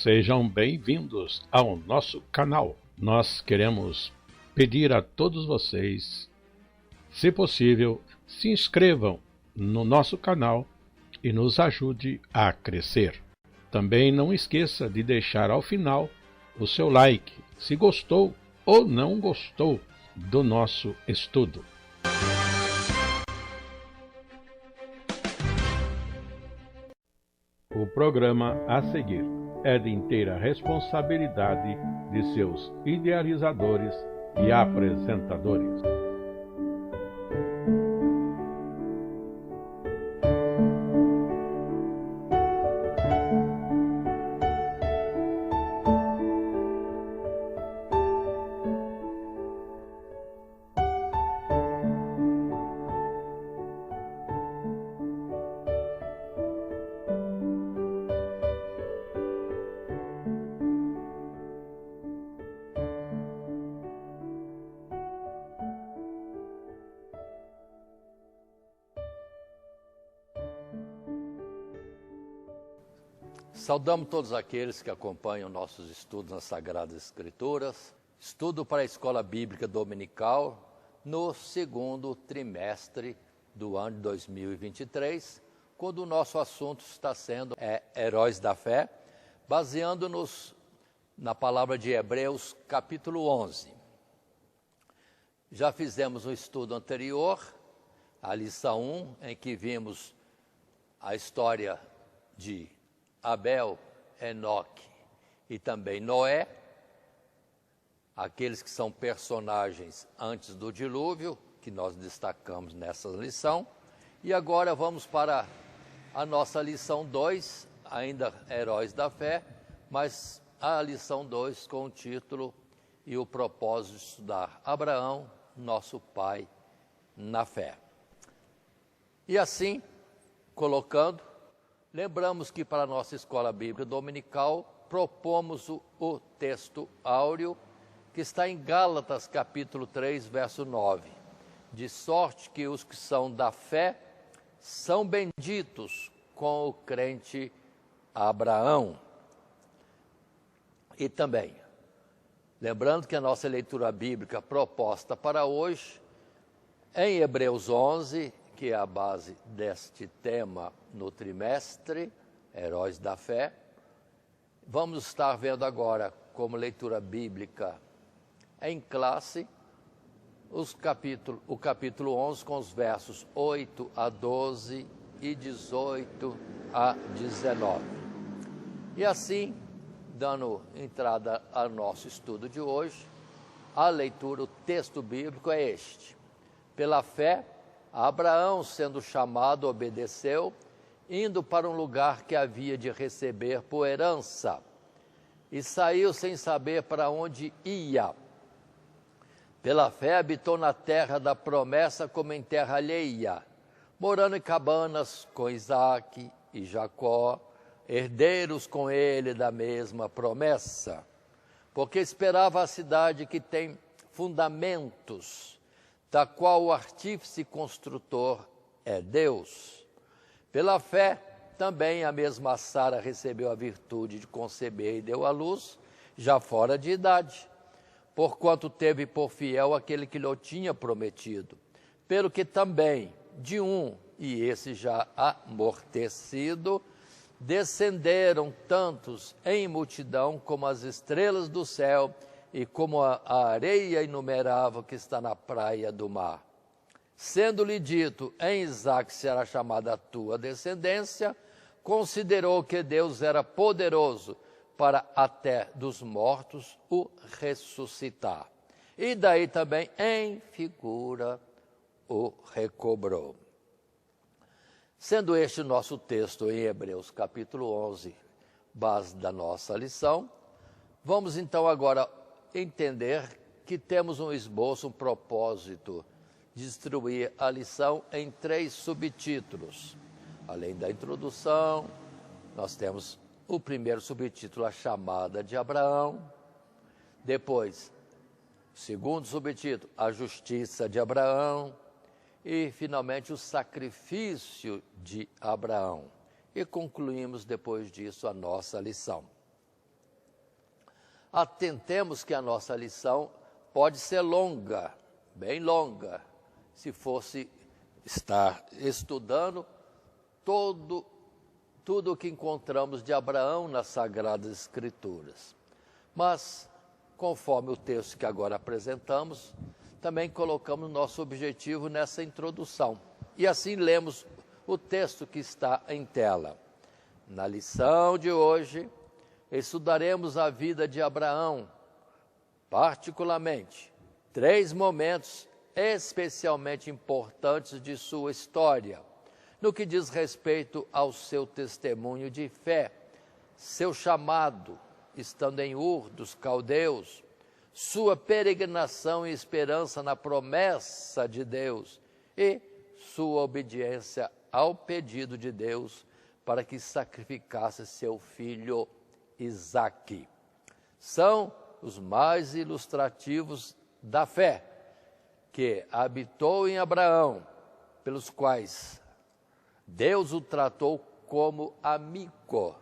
Sejam bem-vindos ao nosso canal. Nós queremos pedir a todos vocês, se possível, se inscrevam no nosso canal e nos ajude a crescer. Também não esqueça de deixar ao final o seu like, se gostou ou não gostou do nosso estudo. O programa a seguir é de inteira responsabilidade de seus idealizadores e apresentadores. Saudamos todos aqueles que acompanham nossos estudos nas Sagradas Escrituras, estudo para a Escola Bíblica Dominical no segundo trimestre do ano de 2023, quando o nosso assunto está sendo Heróis da Fé, baseando-nos na palavra de Hebreus, capítulo 11. Já fizemos um estudo anterior, a lição 1, em que vimos a história de Abel, Enoque e também Noé, aqueles que são personagens antes do dilúvio, que nós destacamos nessa lição. E agora vamos para a nossa lição 2, ainda Heróis da Fé, mas a lição 2 com o título e o propósito de estudar Abraão, nosso pai na fé. E assim, colocando, lembramos que para a nossa Escola Bíblica Dominical propomos o texto áureo que está em Gálatas capítulo 3, verso 9. De sorte que os que são da fé são benditos com o crente Abraão. E também, lembrando que a nossa leitura bíblica proposta para hoje, em Hebreus 11, que é a base deste tema no trimestre, Heróis da Fé. Vamos estar vendo agora, como leitura bíblica em classe, o capítulo 11, com os versos 8 a 12 e 18 a 19. E assim, dando entrada ao nosso estudo de hoje, a leitura, o texto bíblico é este. Pela fé, Abraão, sendo chamado, obedeceu, indo para um lugar que havia de receber por herança, e saiu sem saber para onde ia. Pela fé habitou na terra da promessa como em terra alheia, morando em cabanas com Isaque e Jacó, herdeiros com ele da mesma promessa, porque esperava a cidade que tem fundamentos, da qual o artífice construtor é Deus. Pela fé, também a mesma Sara recebeu a virtude de conceber e deu à luz, já fora de idade, porquanto teve por fiel aquele que lhe tinha prometido, pelo que também de um, e esse já amortecido, descenderam tantos em multidão como as estrelas do céu, e como a areia inumerável que está na praia do mar. Sendo-lhe dito, em Isaque será chamada a tua descendência, considerou que Deus era poderoso para até dos mortos o ressuscitar. E daí também, em figura, o recobrou. Sendo este o nosso texto em Hebreus capítulo 11, base da nossa lição, vamos então agora entender que temos um esboço, um propósito de distribuir a lição em 3 subtítulos. Além da introdução, nós temos o primeiro subtítulo, a chamada de Abraão. Depois, segundo subtítulo, a justiça de Abraão. E, finalmente, o sacrifício de Abraão. E concluímos, depois disso, a nossa lição. atentemos que a nossa lição pode ser longa, bem longa, se fosse estar estudando tudo o que encontramos de Abraão nas Sagradas Escrituras. Mas, conforme o texto que agora apresentamos, também colocamos nosso objetivo nessa introdução. E assim lemos o texto que está em tela. Na lição de hoje, estudaremos a vida de Abraão, particularmente 3 momentos especialmente importantes de sua história, no que diz respeito ao seu testemunho de fé, seu chamado, estando em Ur dos Caldeus, sua peregrinação e esperança na promessa de Deus e sua obediência ao pedido de Deus para que sacrificasse seu filho Isaque. São os mais ilustrativos da fé que habitou em Abraão, pelos quais Deus o tratou como amigo,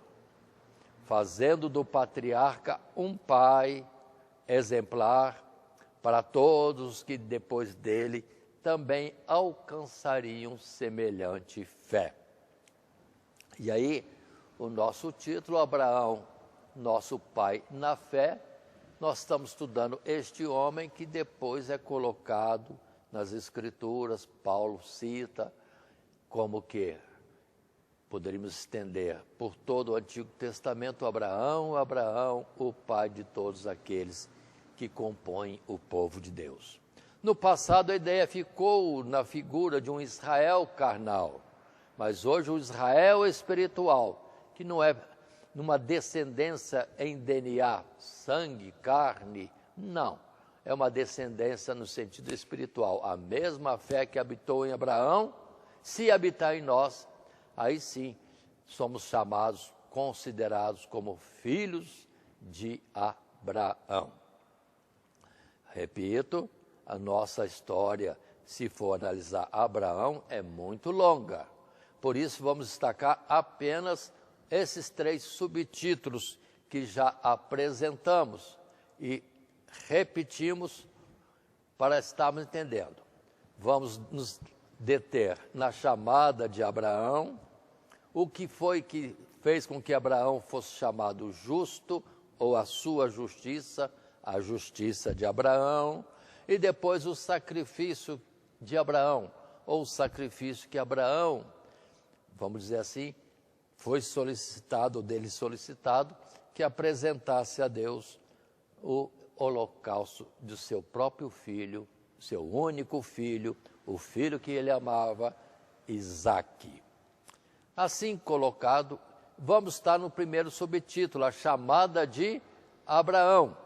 fazendo do patriarca um pai exemplar para todos que depois dele também alcançariam semelhante fé. E aí, o nosso título, Abraão, nosso pai na fé, nós estamos estudando este homem que depois é colocado nas Escrituras, Paulo cita, como que poderíamos estender por todo o Antigo Testamento, Abraão, o pai de todos aqueles que compõem o povo de Deus. No passado a ideia ficou na figura de um Israel carnal, mas hoje o Israel espiritual, que não é numa descendência em DNA, sangue, carne, não. É uma descendência no sentido espiritual. A mesma fé que habitou em Abraão, se habitar em nós, aí sim somos chamados, considerados como filhos de Abraão. Repito, a nossa história, se for analisar Abraão, é muito longa. Por isso vamos destacar apenas esses 3 subtítulos que já apresentamos e repetimos para estarmos entendendo. Vamos nos deter na chamada de Abraão, o que foi que fez com que Abraão fosse chamado justo, ou a sua justiça, a justiça de Abraão, e depois o sacrifício de Abraão, ou o sacrifício que Abraão, vamos dizer assim, foi solicitado, ou dele solicitado, que apresentasse a Deus o holocausto do seu próprio filho, seu único filho, o filho que ele amava, Isaque. Assim colocado, vamos estar no primeiro subtítulo, a chamada de Abraão.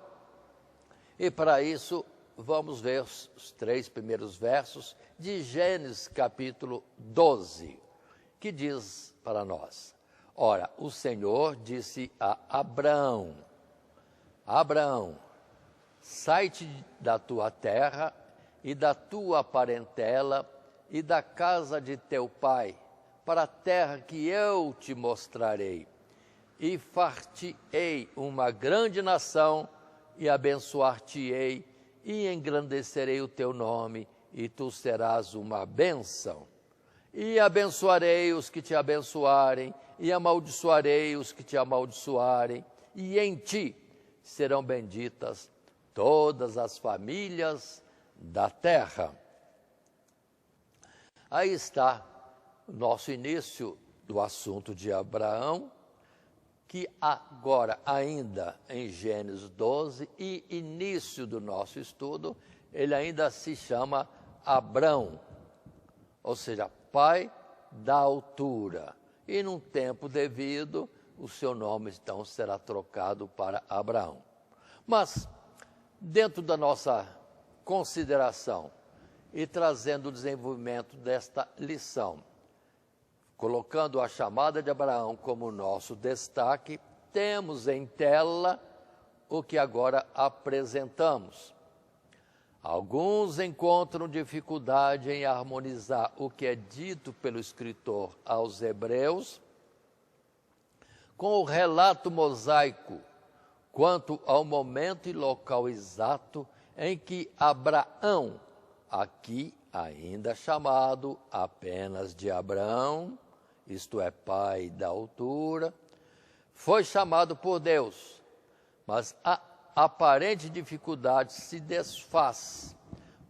E para isso, vamos ver os 3 primeiros versos de Gênesis capítulo 12, que diz para nós: Ora, o Senhor disse a Abraão: Abraão, sai-te da tua terra e da tua parentela e da casa de teu pai, para a terra que eu te mostrarei, e far-te-ei uma grande nação, e abençoar-te-ei, e engrandecerei o teu nome, e tu serás uma bênção. E abençoarei os que te abençoarem, e amaldiçoarei os que te amaldiçoarem, e em ti serão benditas todas as famílias da terra. Aí está o nosso início do assunto de Abraão, que agora, ainda em Gênesis 12 e início do nosso estudo, ele ainda se chama Abrão, ou seja, pai da altura. E num tempo devido, o seu nome então será trocado para Abraão. Mas, dentro da nossa consideração e trazendo o desenvolvimento desta lição, colocando a chamada de Abraão como nosso destaque, temos em tela o que agora apresentamos. Alguns encontram dificuldade em harmonizar o que é dito pelo escritor aos Hebreus com o relato mosaico, quanto ao momento e local exato em que Abraão, aqui ainda chamado apenas de Abrão, isto é, pai da altura, foi chamado por Deus, mas a aparente dificuldade se desfaz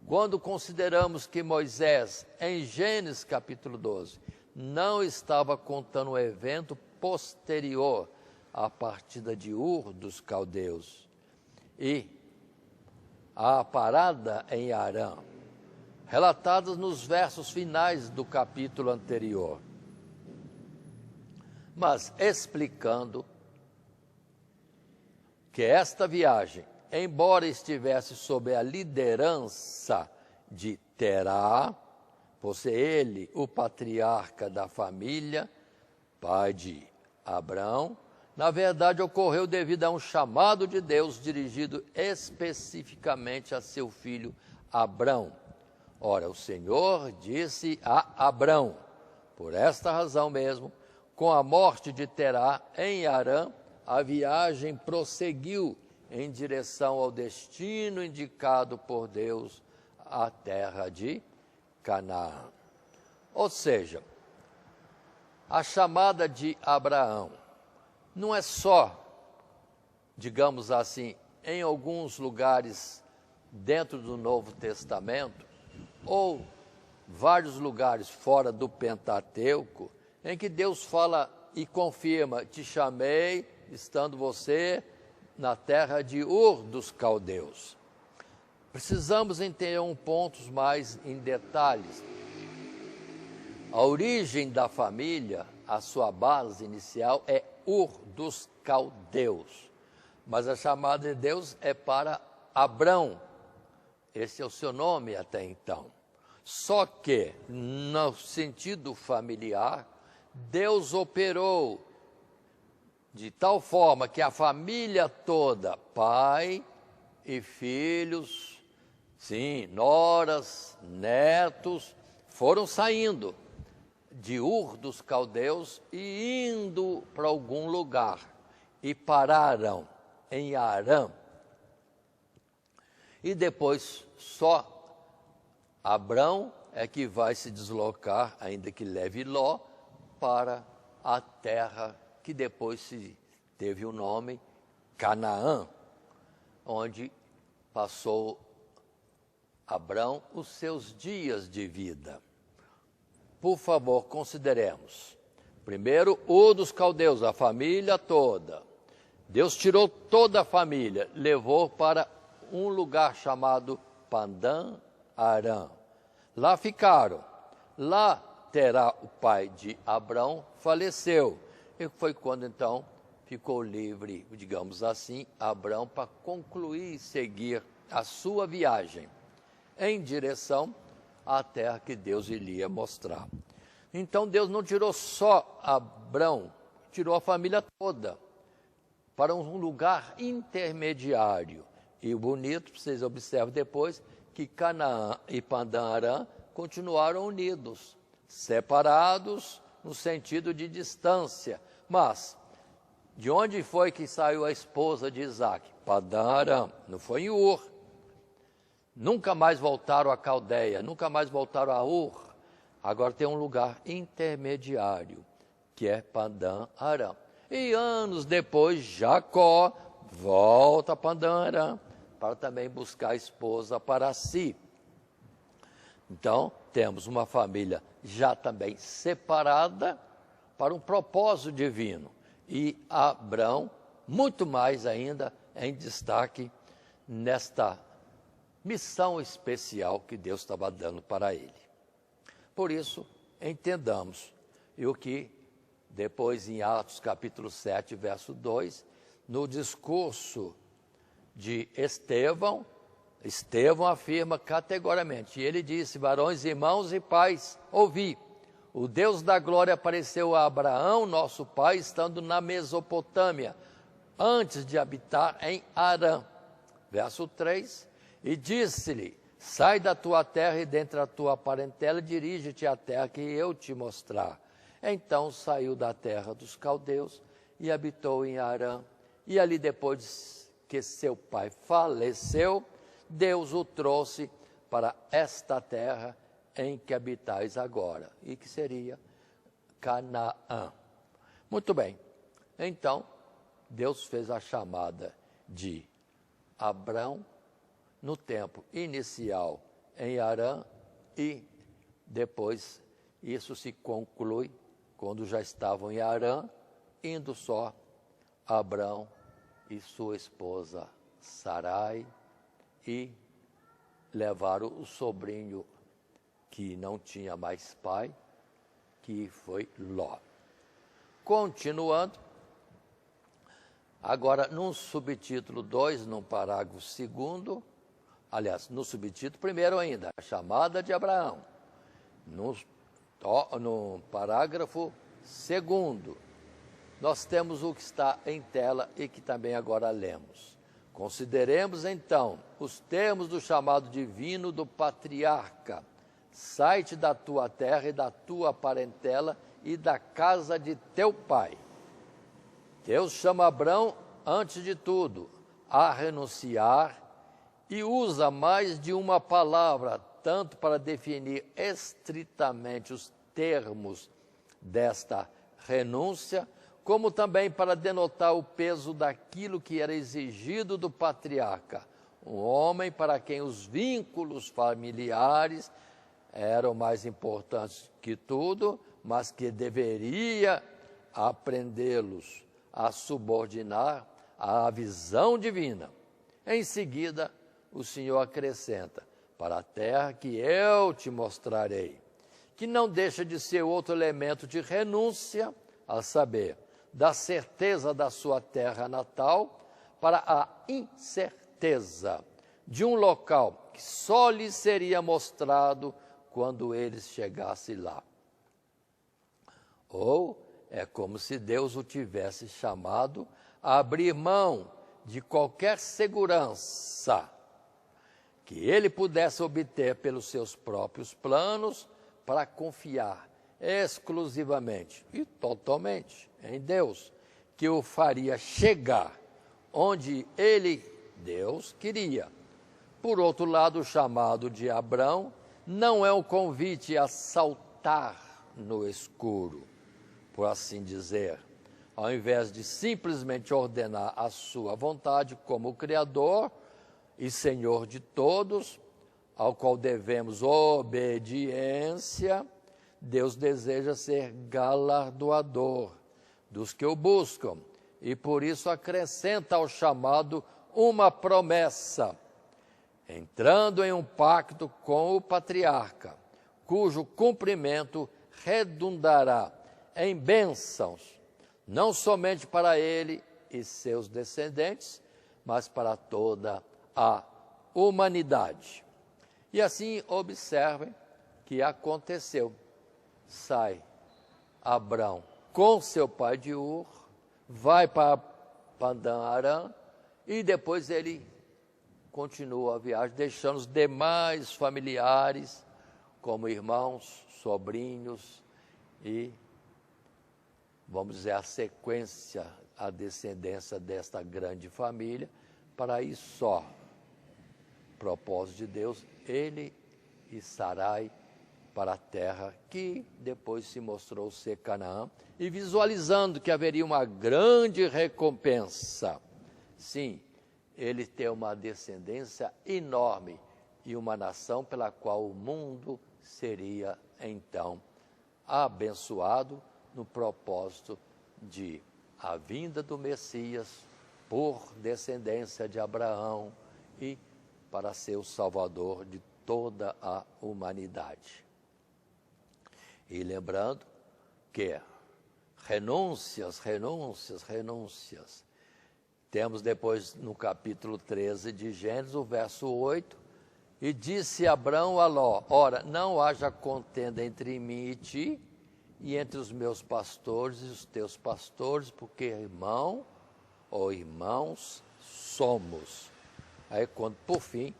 quando consideramos que Moisés, em Gênesis capítulo 12, não estava contando um evento posterior à partida de Ur dos caldeus e à parada em Harã, relatadas nos versos finais do capítulo anterior, mas explicando que esta viagem, embora estivesse sob a liderança de Terá, por ser ele o patriarca da família, pai de Abrão, na verdade ocorreu devido a um chamado de Deus dirigido especificamente a seu filho Abrão. Ora, o Senhor disse a Abrão, por esta razão mesmo, com a morte de Terá em Harã, a viagem prosseguiu em direção ao destino indicado por Deus, a terra de Canaã. Ou seja, a chamada de Abraão não é só, digamos assim, em alguns lugares dentro do Novo Testamento, ou vários lugares fora do Pentateuco, em que Deus fala e confirma: te chamei, estando você na terra de Ur dos caldeus. Precisamos entender pontos mais em detalhes. A origem da família, a sua base inicial é Ur dos caldeus, mas a chamada de Deus é para Abrão. Esse é o seu nome até então. Só que, no sentido familiar, Deus operou de tal forma que a família toda, pai e filhos, sim, noras, netos, foram saindo de Ur dos caldeus e indo para algum lugar, e pararam em Harã. E depois só Abrão é que vai se deslocar, ainda que leve Ló, para a terra que depois se teve o nome Canaã, onde passou Abrão os seus dias de vida. Por favor, consideremos. Primeiro, Ur dos caldeus, a família toda. Deus tirou toda a família, levou para um lugar chamado Padã Arã. Lá ficaram. Lá Terá, o pai de Abrão, faleceu. E foi quando então ficou livre, digamos assim, Abrão para concluir e seguir a sua viagem em direção à terra que Deus iria mostrar. Então Deus não tirou só Abrão, tirou a família toda para um lugar intermediário. E o bonito, vocês observam depois, que Canaã e Padã Arã continuaram unidos, separados no sentido de distância. Mas, de onde foi que saiu a esposa de Isaac? Padã Arã, não foi em Ur. Nunca mais voltaram a Caldeia, nunca mais voltaram a Ur. Agora tem um lugar intermediário, que é Padã Arã. E anos depois, Jacó volta a Padã Arã para também buscar a esposa para si. Então, temos uma família já também separada para um propósito divino. E Abrão, muito mais ainda, em destaque nesta missão especial que Deus estava dando para ele. Por isso, entendamos, e o que depois em Atos capítulo 7, verso 2, no discurso de Estevão afirma categoricamente, e ele disse: varões, irmãos e pais, ouvi, o Deus da glória apareceu a Abraão, nosso pai, estando na Mesopotâmia, antes de habitar em Harã. Verso 3, e disse-lhe: sai da tua terra e dentre a tua parentela, e dirige-te à terra que eu te mostrar. Então saiu da terra dos caldeus e habitou em Harã, e ali depois que seu pai faleceu, Deus o trouxe para esta terra em que habitais agora, e que seria Canaã. Muito bem, então Deus fez a chamada de Abrão no tempo inicial em Harã e depois isso se conclui quando já estavam em Harã, indo só Abrão e sua esposa Sarai e levaram o sobrinho que não tinha mais pai, que foi Ló. Continuando, agora no subtítulo 2, no parágrafo 2º, aliás, no subtítulo 1º ainda, a chamada de Abraão. No parágrafo 2º, nós temos o que está em tela e que também agora lemos. Consideremos então os termos do chamado divino do patriarca. Sai-te da tua terra e da tua parentela e da casa de teu pai. Deus chama Abrão, antes de tudo, a renunciar e usa mais de uma palavra, tanto para definir estritamente os termos desta renúncia, como também para denotar o peso daquilo que era exigido do patriarca, um homem para quem os vínculos familiares eram mais importantes que tudo, mas que deveria aprendê-los a subordinar à visão divina. Em seguida, o Senhor acrescenta, para a terra que eu te mostrarei, que não deixa de ser outro elemento de renúncia, a saber, da certeza da sua terra natal para a incerteza de um local que só lhe seria mostrado quando eles chegassem lá. Ou é como se Deus o tivesse chamado a abrir mão de qualquer segurança que ele pudesse obter pelos seus próprios planos para confiar exclusivamente e totalmente em Deus, que o faria chegar onde ele, Deus, queria. Por outro lado, o chamado de Abrão não é um convite a saltar no escuro, por assim dizer. Ao invés de simplesmente ordenar a sua vontade como Criador e Senhor de todos, ao qual devemos obediência, Deus deseja ser galardoador dos que o buscam e por isso acrescenta ao chamado uma promessa, entrando em um pacto com o patriarca, cujo cumprimento redundará em bênçãos, não somente para ele e seus descendentes, mas para toda a humanidade. E assim observem que aconteceu. Sai Abrão com seu pai de Ur, vai para Padã Arã e depois ele continua a viagem, deixando os demais familiares, como irmãos, sobrinhos e, vamos dizer, a sequência, a descendência desta grande família, para ir só. Propósito de Deus, ele e Sarai para a terra que depois se mostrou ser Canaã, e visualizando que haveria uma grande recompensa. Sim, ele tem uma descendência enorme e uma nação pela qual o mundo seria então abençoado no propósito de a vinda do Messias por descendência de Abraão e para ser o Salvador de toda a humanidade. E lembrando que renúncias. Temos depois no capítulo 13 de Gênesis, o verso 8, e disse Abrão a Ló, ora, não haja contenda entre mim e ti, e entre os meus pastores e os teus pastores, porque irmão ou irmãos somos. Aí quando, por fim,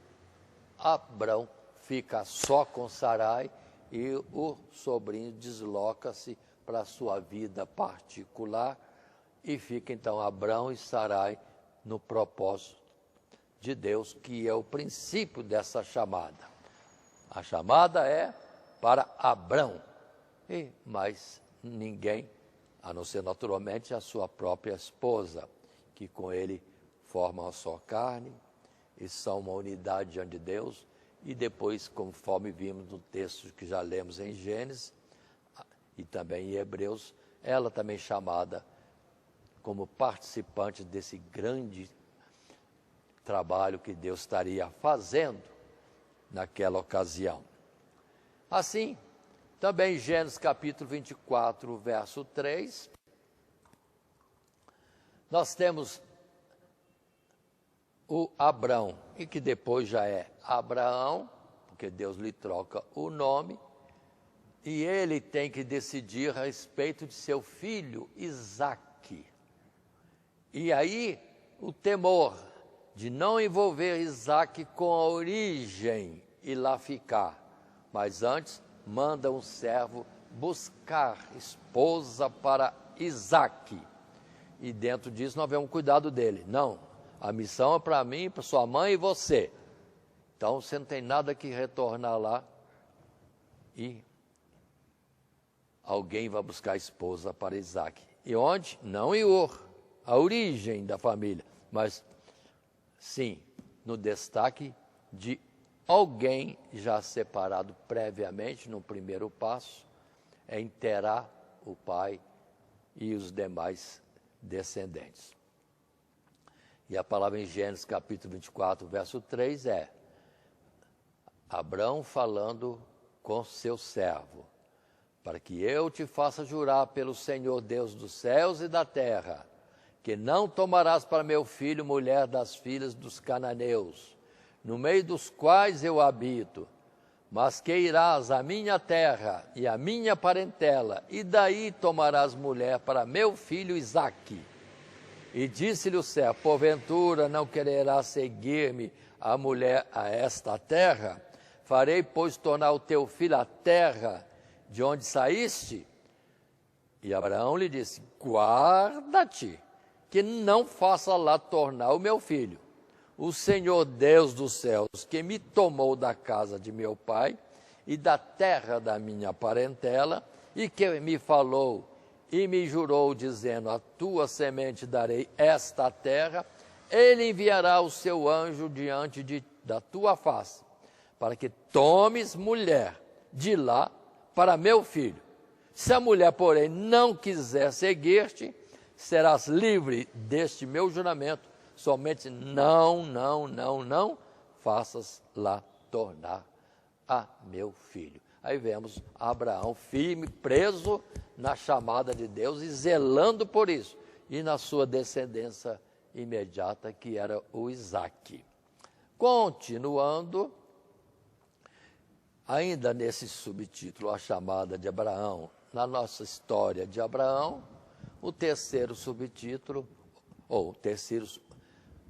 Abrão fica só com Sarai, e o sobrinho desloca-se para a sua vida particular e fica então Abrão e Sarai no propósito de Deus, que é o princípio dessa chamada. A chamada é para Abrão, e mais ninguém, a não ser naturalmente a sua própria esposa, que com ele formam a sua carne e são uma unidade diante de Deus. E depois, conforme vimos no texto que já lemos em Gênesis e também em Hebreus, ela também chamada como participante desse grande trabalho que Deus estaria fazendo naquela ocasião. Assim, também em Gênesis capítulo 24, verso 3, nós temos o Abrão, e que depois já é Abraão, porque Deus lhe troca o nome, e ele tem que decidir a respeito de seu filho Isaque. E aí, o temor de não envolver Isaque com a origem e lá ficar, mas antes manda um servo buscar esposa para Isaque. E dentro disso nós vemos cuidado dele. Não, a missão é para mim, para sua mãe e você. Então você não tem nada que retornar lá e alguém vai buscar esposa para Isaque. E onde? Não em Ur, a origem da família, mas sim, no destaque de alguém já separado previamente, no primeiro passo, é inteirar o pai e os demais descendentes. E a palavra em Gênesis capítulo 24, verso 3 é Abrão falando com seu servo, para que eu te faça jurar pelo Senhor Deus dos céus e da terra, que não tomarás para meu filho mulher das filhas dos cananeus, no meio dos quais eu habito, mas que irás à minha terra e à minha parentela, e daí tomarás mulher para meu filho Isaque. E disse-lhe o servo, porventura não quererás seguir-me a mulher a esta terra? Farei, pois, tornar o teu filho a terra de onde saíste? E Abraão lhe disse, guarda-te, que não faça lá tornar o meu filho. O Senhor Deus dos céus, que me tomou da casa de meu pai e da terra da minha parentela, e que me falou e me jurou, dizendo, a tua semente darei esta terra, ele enviará o seu anjo diante da tua face, para que tomes mulher de lá para meu filho. Se a mulher, porém, não quiser seguir-te, serás livre deste meu juramento, somente não faças lá tornar a meu filho. Aí vemos Abraão firme, preso na chamada de Deus e zelando por isso, e na sua descendência imediata, que era o Isaque. Continuando, ainda nesse subtítulo, a chamada de Abraão, na nossa história de Abraão, o terceiro subtítulo, ou o terceiro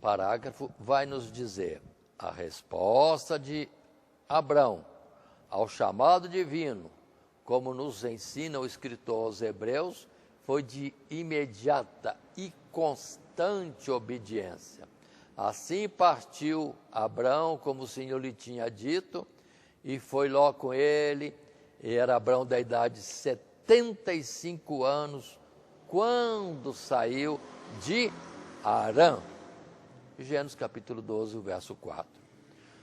parágrafo, vai nos dizer a resposta de Abraão ao chamado divino, como nos ensina o escritor aos Hebreus, foi de imediata e constante obediência. Assim partiu Abrão, como o Senhor lhe tinha dito, e foi Ló com ele, e era Abrão da idade de 75 anos, quando saiu de Harã. Gênesis capítulo 12, verso 4.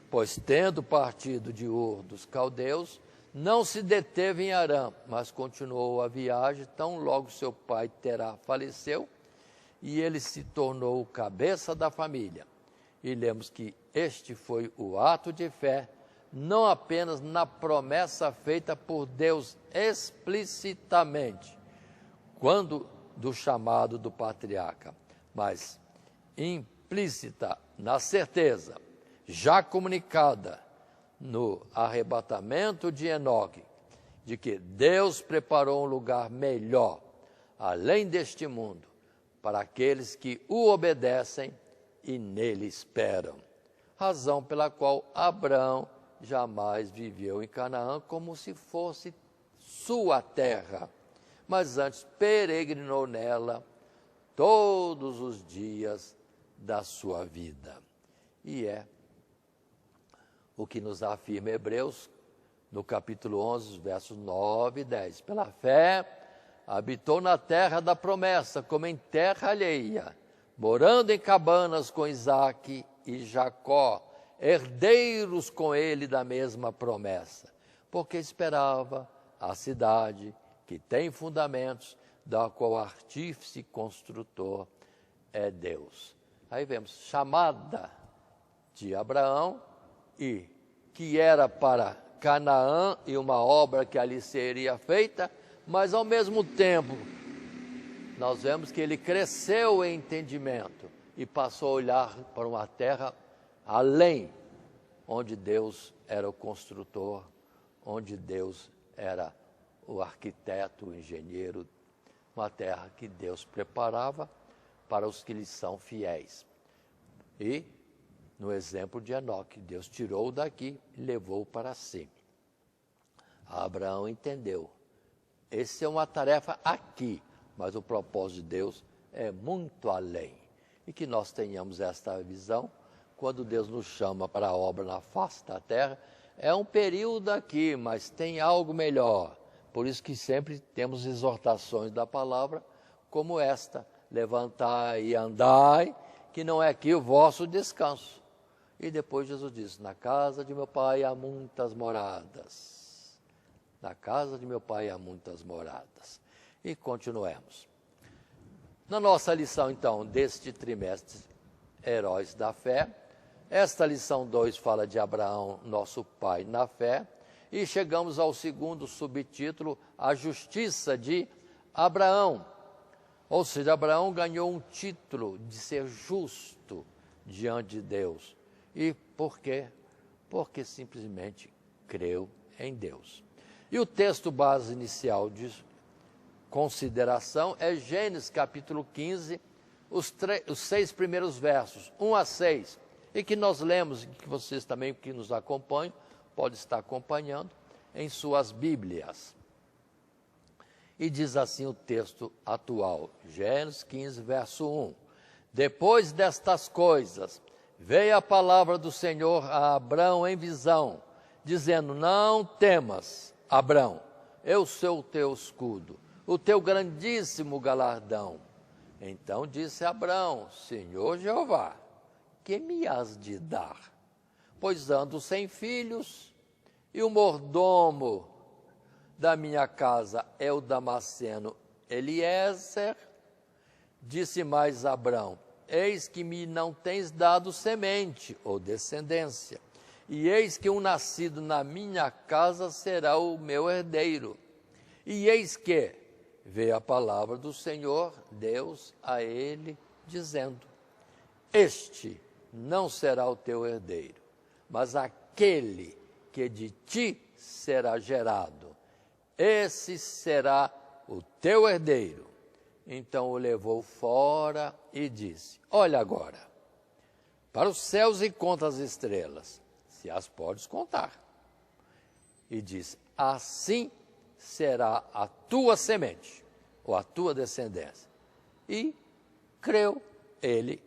Pois tendo partido de Ur dos caldeus, não se deteve em Harã, mas continuou a viagem, tão logo seu pai Terá faleceu, e ele se tornou o cabeça da família. E lemos que este foi o ato de fé, não apenas na promessa feita por Deus explicitamente, quando do chamado do patriarca, mas implícita na certeza, já comunicada no arrebatamento de Enoque, de que Deus preparou um lugar melhor, além deste mundo, para aqueles que o obedecem e nele esperam. Razão pela qual Abrão jamais viveu em Canaã como se fosse sua terra, mas antes peregrinou nela todos os dias da sua vida. E é o que nos afirma Hebreus, no capítulo 11, versos 9 e 10. Pela fé, habitou na terra da promessa, como em terra alheia, morando em cabanas com Isaque e Jacó, herdeiros com ele da mesma promessa, porque esperava a cidade que tem fundamentos, da qual o artífice construtor é Deus. Aí vemos, chamada de Abraão, e que era para Canaã e uma obra que ali seria feita, mas ao mesmo tempo nós vemos que ele cresceu em entendimento e passou a olhar para uma terra além, onde Deus era o construtor, onde Deus era o arquiteto, o engenheiro, uma terra que Deus preparava para os que lhe são fiéis. E, no exemplo de Enoque, Deus tirou daqui e levou para si. Abraão entendeu. Essa é uma tarefa aqui, mas o propósito de Deus é muito além. E que nós tenhamos esta visão, quando Deus nos chama para a obra na face da terra, é um período aqui, mas tem algo melhor. Por isso que sempre temos exortações da palavra, como esta, levantai e andai, que não é aqui o vosso descanso. E depois Jesus diz, na casa de meu pai há muitas moradas. Na casa de meu pai há muitas moradas. E continuemos. Na nossa lição, então, deste trimestre, Heróis da Fé, esta lição 2 fala de Abraão, nosso pai na fé, e chegamos ao segundo subtítulo, a justiça de Abraão. Ou seja, Abraão ganhou um título de ser justo diante de Deus. E por quê? Porque simplesmente creu em Deus. E o texto base inicial de consideração é Gênesis capítulo 15, os 6 primeiros versos, 1 a 6, e que nós lemos, e que vocês também que nos acompanham, podem estar acompanhando em suas Bíblias. E diz assim o texto atual, Gênesis 15, verso 1. Depois destas coisas, veio a palavra do Senhor a Abrão em visão, dizendo, não temas, Abrão, eu sou o teu escudo, o teu grandíssimo galardão. Então disse Abrão, Senhor Jeová, que me has de dar? Pois ando sem filhos, e o mordomo da minha casa é o Damasceno Eliezer. Disse mais Abrão, eis que me não tens dado semente ou descendência, e eis que um nascido na minha casa será o meu herdeiro. E eis que veio a palavra do Senhor Deus a ele, dizendo, este não será o teu herdeiro, mas aquele que de ti será gerado, esse será o teu herdeiro. Então o levou fora e disse, olha agora, para os céus e conta as estrelas, se as podes contar. E diz, assim será a tua semente, ou a tua descendência. E creu ele,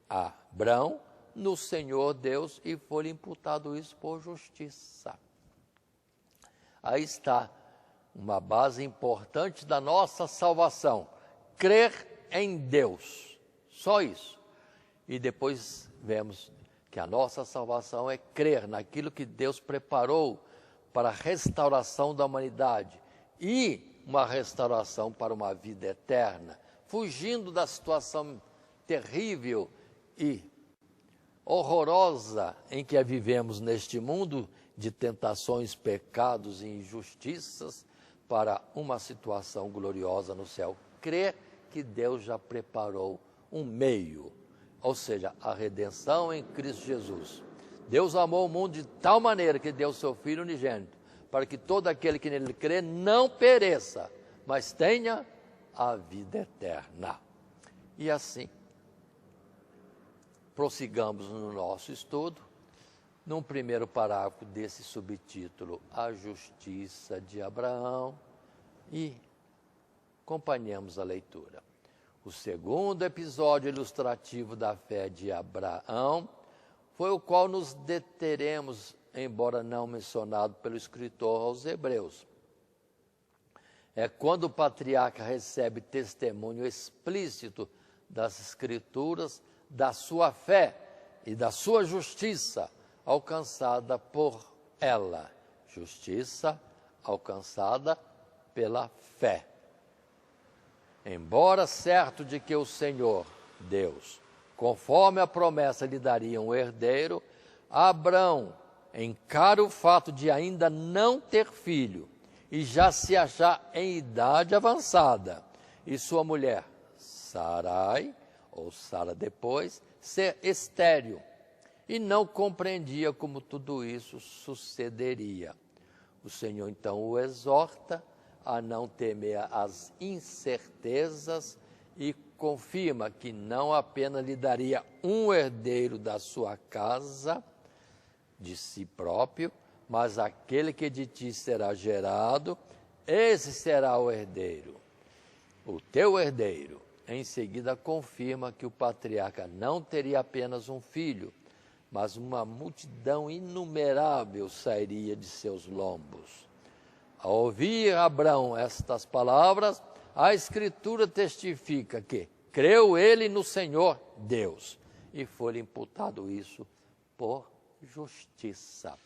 Abrão, no Senhor Deus, e foi-lhe imputado isso por justiça. Aí está uma base importante da nossa salvação, crer em Deus, só isso. E depois vemos que a nossa salvação é crer naquilo que Deus preparou para a restauração da humanidade e uma restauração para uma vida eterna, fugindo da situação terrível e horrorosa em que vivemos neste mundo de tentações, pecados e injustiças para uma situação gloriosa no céu. Crer que Deus já preparou um meio, ou seja, a redenção em Cristo Jesus. Deus amou o mundo de tal maneira que deu seu Filho unigênito, para que todo aquele que nele crê não pereça, mas tenha a vida eterna. E assim, prossigamos no nosso estudo, num primeiro parágrafo desse subtítulo, a justiça de Abraão, e acompanhemos a leitura. O segundo episódio ilustrativo da fé de Abraão foi o qual nos deteremos, embora não mencionado pelo escritor aos Hebreus. É quando o patriarca recebe testemunho explícito das Escrituras, da sua fé e da sua justiça alcançada por ela. Justiça alcançada pela fé. Embora certo de que o Senhor, Deus, conforme a promessa lhe daria um herdeiro, Abrão encara o fato de ainda não ter filho e já se achar em idade avançada, e sua mulher, Sarai, ou Sara depois, ser estéril, e não compreendia como tudo isso sucederia. O Senhor então o exorta a não temer as incertezas e confirma que não apenas lhe daria um herdeiro da sua casa, de si próprio, mas aquele que de ti será gerado, esse será o herdeiro, o teu herdeiro. Em seguida confirma que o patriarca não teria apenas um filho, mas uma multidão inumerável sairia de seus lombos. Ao ouvir Abrão estas palavras, a Escritura testifica que creu ele no Senhor Deus, e foi-lhe imputado isso por justiça.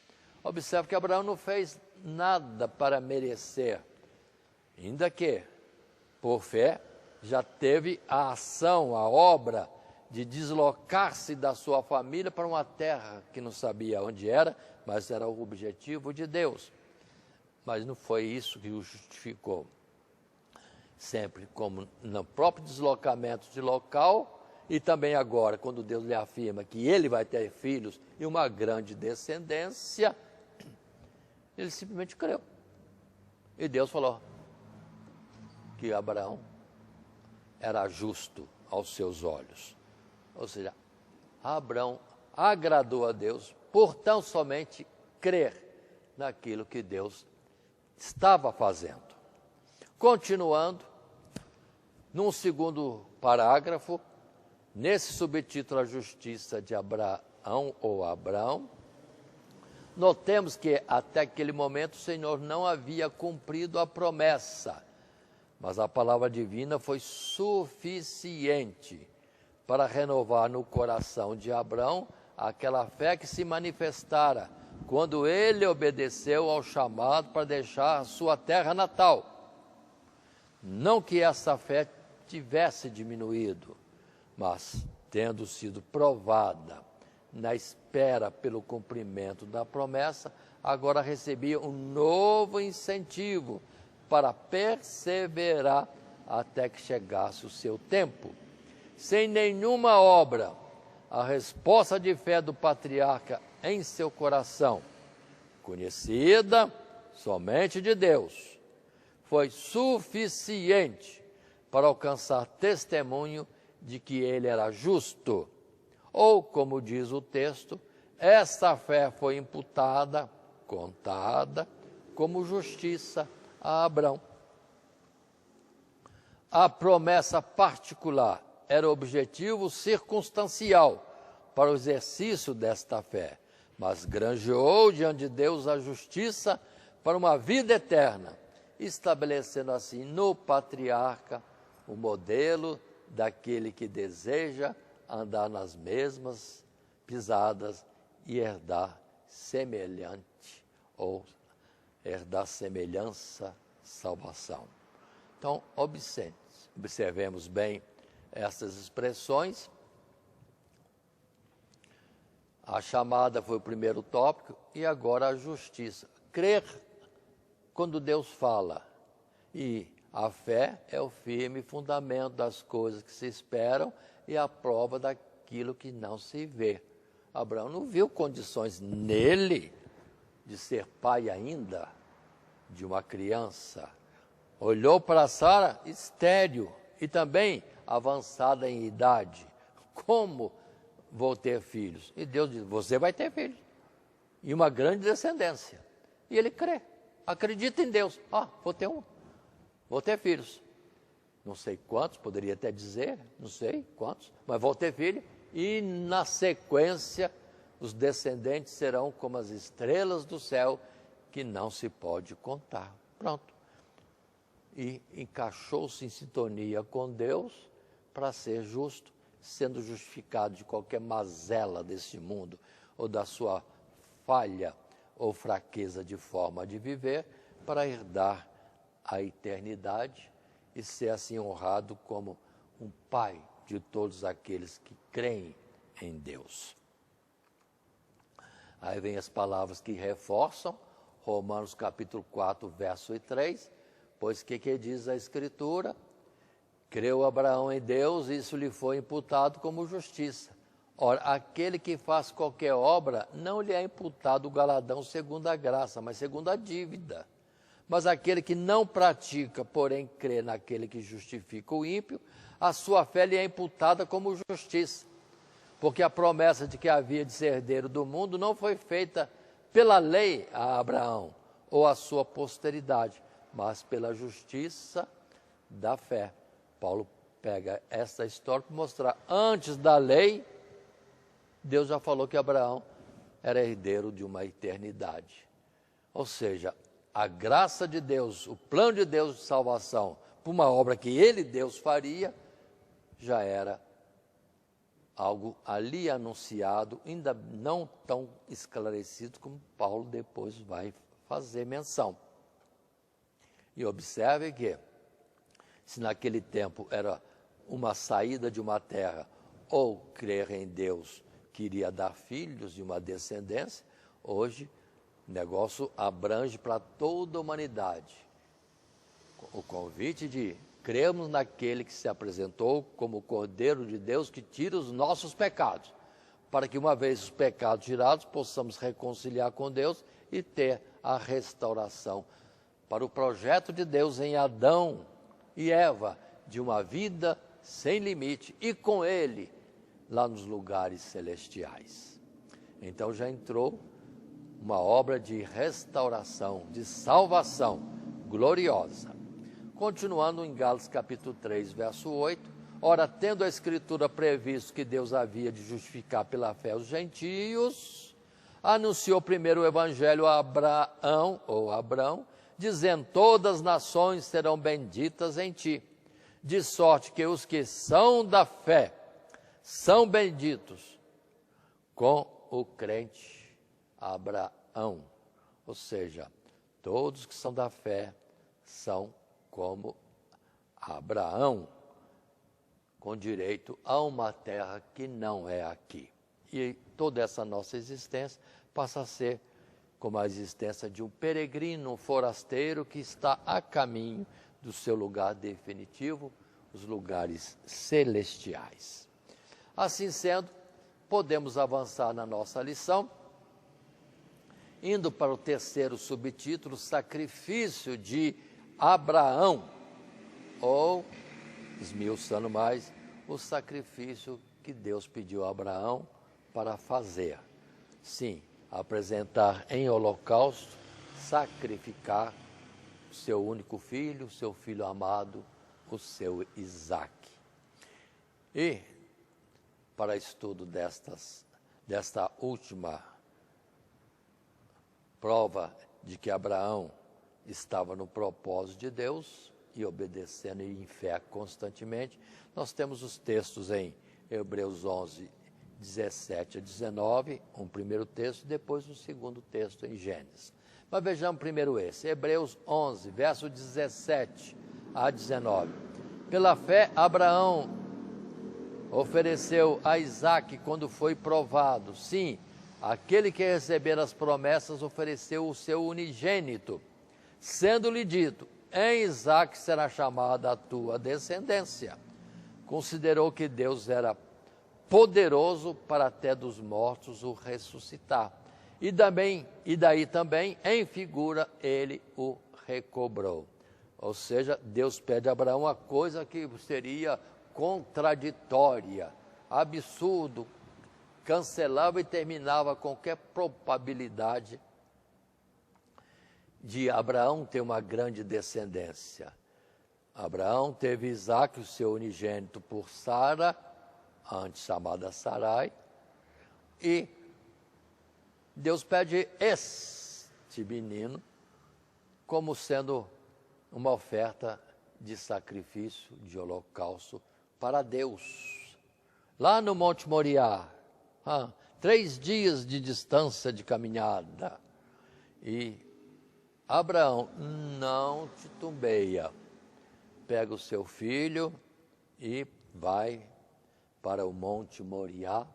Observe que Abraão não fez nada para merecer, ainda que, por fé, já teve a ação, a obra de deslocar-se da sua família para uma terra que não sabia onde era, mas era o objetivo de Deus. Mas não foi isso que o justificou. Sempre como no próprio deslocamento de local, e também agora, quando Deus lhe afirma que ele vai ter filhos e uma grande descendência, ele simplesmente creu. E Deus falou que Abraão era justo aos seus olhos. Ou seja, Abraão agradou a Deus por tão somente crer naquilo que Deus estava fazendo. Continuando, num segundo parágrafo, nesse subtítulo, a justiça de Abraão ou Abrão, notemos que até aquele momento o Senhor não havia cumprido a promessa, mas a palavra divina foi suficiente para renovar no coração de Abrão aquela fé que se manifestara quando ele obedeceu ao chamado para deixar sua terra natal. Não que essa fé tivesse diminuído, mas tendo sido provada na espera pelo cumprimento da promessa, agora recebia um novo incentivo para perseverar até que chegasse o seu tempo. Sem nenhuma obra, a resposta de fé do patriarca em seu coração, conhecida somente de Deus, foi suficiente para alcançar testemunho de que ele era justo. Ou, como diz o texto, essa fé foi imputada, contada, como justiça a Abrão. A promessa particular era o objetivo circunstancial para o exercício desta fé, mas granjeou diante de Deus a justiça para uma vida eterna, estabelecendo assim no patriarca o modelo daquele que deseja andar nas mesmas pisadas e herdar semelhante ou herdar semelhança, salvação. Então, observemos bem essas expressões. A chamada foi o primeiro tópico e agora a justiça. Crer quando Deus fala, e a fé é o firme fundamento das coisas que se esperam e a prova daquilo que não se vê. Abraão não viu condições nele de ser pai ainda de uma criança. Olhou para Sara estéril e também avançada em idade. Como vou ter filhos? E Deus diz, você vai ter filhos. E uma grande descendência. E ele crê, acredita em Deus. Vou ter filhos. não sei quantos, poderia até dizer, não sei quantos, mas vão ter filho, e na sequência os descendentes serão como as estrelas do céu, que não se pode contar. Pronto. E encaixou-se em sintonia com Deus para ser justo, sendo justificado de qualquer mazela desse mundo, ou da sua falha ou fraqueza de forma de viver, para herdar a eternidade e ser assim honrado como um pai de todos aqueles que creem em Deus. Aí vem as palavras que reforçam, Romanos capítulo 4, verso 3, pois que diz a Escritura? Creu Abraão em Deus e isso lhe foi imputado como justiça. Ora, aquele que faz qualquer obra, não lhe é imputado o galardão segundo a graça, mas segundo a dívida. Mas aquele que não pratica, porém crê naquele que justifica o ímpio, a sua fé lhe é imputada como justiça. Porque a promessa de que havia de ser herdeiro do mundo não foi feita pela lei a Abraão ou a sua posteridade, mas pela justiça da fé. Paulo pega essa história para mostrar, antes da lei, Deus já falou que Abraão era herdeiro de uma eternidade. Ou seja, a graça de Deus, o plano de Deus de salvação, por uma obra que ele, Deus, faria, já era algo ali anunciado, ainda não tão esclarecido como Paulo depois vai fazer menção. E observe que, se naquele tempo era uma saída de uma terra, ou crer em Deus que iria dar filhos e uma descendência, hoje o negócio abrange para toda a humanidade. O convite de cremos naquele que se apresentou como o Cordeiro de Deus que tira os nossos pecados, para que uma vez os pecados tirados, possamos reconciliar com Deus e ter a restauração para o projeto de Deus em Adão e Eva, de uma vida sem limite e com Ele lá nos lugares celestiais. Então já entrou uma obra de restauração, de salvação gloriosa. Continuando em Gálatas capítulo 3, verso 8, ora, tendo a Escritura previsto que Deus havia de justificar pela fé os gentios, anunciou primeiro o Evangelho a Abraão, dizendo, todas as nações serão benditas em ti, de sorte que os que são da fé são benditos com o crente Abraão. Ou seja, todos que são da fé são como Abraão, com direito a uma terra que não é aqui. E toda essa nossa existência passa a ser como a existência de um peregrino, um forasteiro que está a caminho do seu lugar definitivo, os lugares celestiais. Assim sendo, podemos avançar na nossa lição, indo para o terceiro subtítulo, sacrifício de Abraão, ou, esmiuçando mais, o sacrifício que Deus pediu a Abraão para fazer. Sim, apresentar em holocausto, sacrificar o seu único filho, o seu filho amado, o seu Isaque. E, para estudo desta última prova de que Abraão estava no propósito de Deus e obedecendo em fé constantemente, nós temos os textos em Hebreus 11, 17 a 19, um primeiro texto, depois um segundo texto em Gênesis. Mas vejamos primeiro esse, Hebreus 11, verso 17 a 19. Pela fé, Abraão ofereceu a Isaque quando foi provado. Sim, aquele que recebera as promessas ofereceu o seu unigênito, sendo-lhe dito, em Isaque será chamada a tua descendência. Considerou que Deus era poderoso para até dos mortos o ressuscitar. E daí também, em figura, ele o recobrou. Ou seja, Deus pede a Abraão uma coisa que seria contraditória, absurdo, cancelava e terminava qualquer probabilidade de Abraão ter uma grande descendência. Abraão teve Isaque, o seu unigênito, por Sara, antes chamada Sarai, e Deus pede este menino como sendo uma oferta de sacrifício, de holocausto para Deus. Lá no Monte Moriá, 3 dias de distância de caminhada. E Abraão não titubeia, pega o seu filho e vai para o Monte Moriá,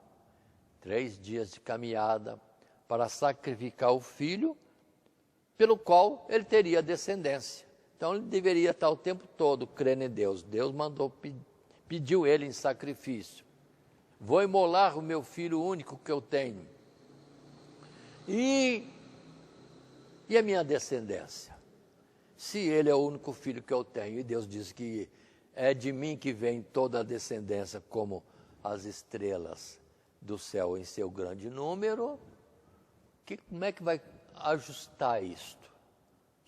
3 dias de caminhada, para sacrificar o filho, pelo qual ele teria descendência. Então ele deveria estar o tempo todo crendo em Deus. Deus pediu ele em sacrifício. Vou imolar o meu filho único que eu tenho. E a minha descendência? Se ele é o único filho que eu tenho, e Deus diz que é de mim que vem toda a descendência, como as estrelas do céu em seu grande número, como é que vai ajustar isto?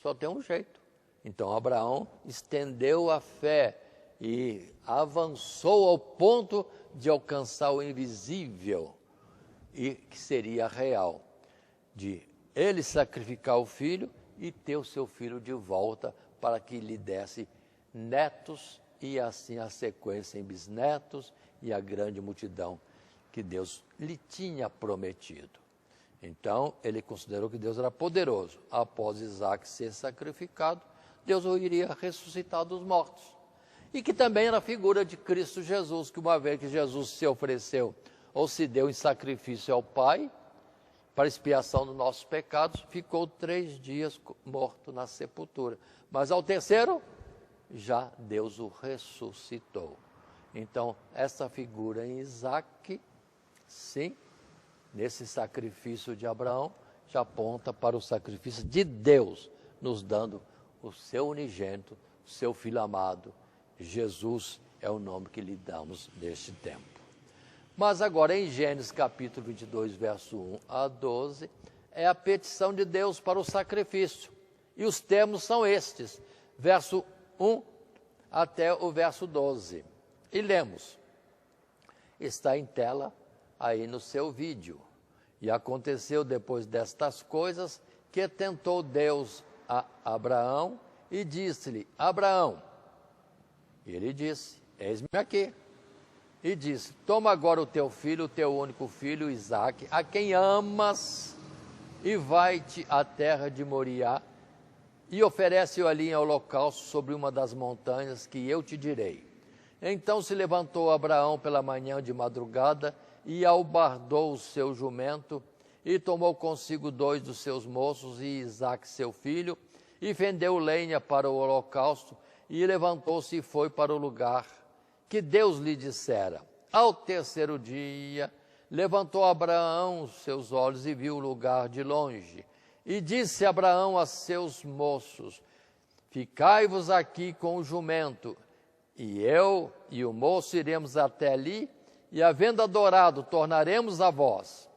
Só tem um jeito. Então Abraão estendeu a fé e avançou ao ponto de alcançar o invisível, e que seria real, de ele sacrificar o filho e ter o seu filho de volta para que lhe desse netos e assim a sequência em bisnetos e a grande multidão que Deus lhe tinha prometido. Então, ele considerou que Deus era poderoso. Após Isaque ser sacrificado, Deus o iria ressuscitar dos mortos. E que também era a figura de Cristo Jesus, que uma vez que Jesus se ofereceu ou se deu em sacrifício ao Pai, para expiação dos nossos pecados, ficou 3 dias morto na sepultura. Mas ao terceiro, já Deus o ressuscitou. Então, essa figura em Isaque, sim, nesse sacrifício de Abraão, já aponta para o sacrifício de Deus, nos dando o seu unigênito, o seu filho amado. Jesus é o nome que lhe damos neste tempo. Mas agora em Gênesis capítulo 22, verso 1 a 12, é a petição de Deus para o sacrifício. E os termos são estes, verso 1 até o verso 12. E lemos, está em tela aí no seu vídeo. E aconteceu depois destas coisas que tentou Deus a Abraão e disse-lhe, Abraão, e ele disse, eis-me aqui. E disse, toma agora o teu filho, o teu único filho, Isaque, a quem amas, e vai-te à terra de Moriá, e oferece-o ali em holocausto sobre uma das montanhas que eu te direi. Então se levantou Abraão pela manhã de madrugada, e albardou o seu jumento, e tomou consigo 2 dos seus moços, e Isaque seu filho, e fendeu lenha para o holocausto, e levantou-se e foi para o lugar que Deus lhe dissera. Ao terceiro dia, levantou Abraão os seus olhos e viu o lugar de longe. E disse Abraão a seus moços, ficai-vos aqui com o jumento, e eu e o moço iremos até ali, e havendo adorado, tornaremos a vós.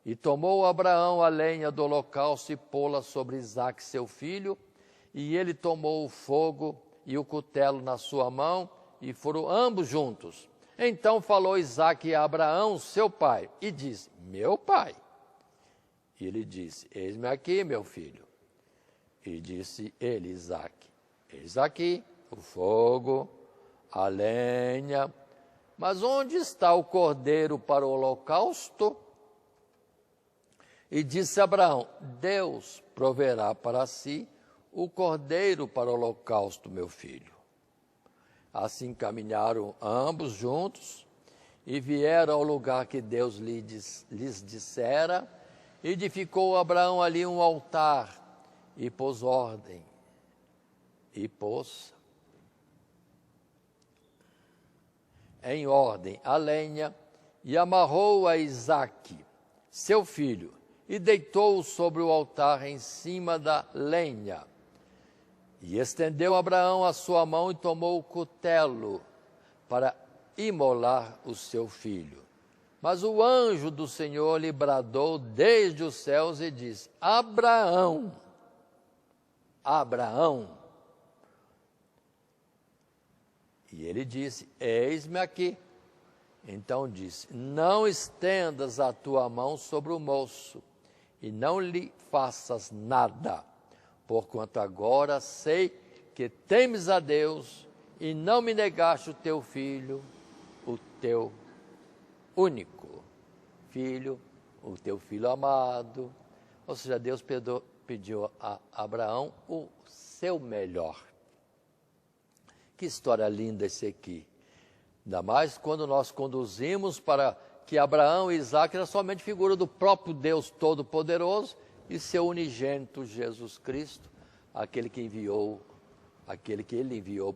E tomou Abraão a lenha do holocausto e pô-la sobre Isaque seu filho, e ele tomou o fogo e o cutelo na sua mão, e foram ambos juntos. Então falou Isaque a Abraão, seu pai, e disse, meu pai. E ele disse, eis-me aqui, meu filho. E disse ele, Isaque, eis aqui o fogo, a lenha, mas onde está o cordeiro para o holocausto? E disse Abraão, Deus proverá para si o cordeiro para o holocausto, meu filho. Assim caminharam ambos juntos e vieram ao lugar que Deus lhes dissera. Edificou Abraão ali um altar e pôs ordem. E pôs em ordem a lenha e amarrou a Isaque, seu filho, e deitou-o sobre o altar em cima da lenha. E estendeu Abraão a sua mão e tomou o cutelo para imolar o seu filho. Mas o anjo do Senhor lhe bradou desde os céus e disse, Abraão, Abraão. E ele disse: eis-me aqui. Então disse: não estendas a tua mão sobre o moço, e não lhe faças nada, porquanto agora sei que temes a Deus, e não me negaste o teu filho, o teu único filho, o teu filho amado. Ou seja, Deus pediu a Abraão o seu melhor. Que história linda esse aqui. Ainda mais quando nós conduzimos para que Abraão e Isaac eram somente figura do próprio Deus Todo-Poderoso e seu unigênito Jesus Cristo, aquele que ele enviou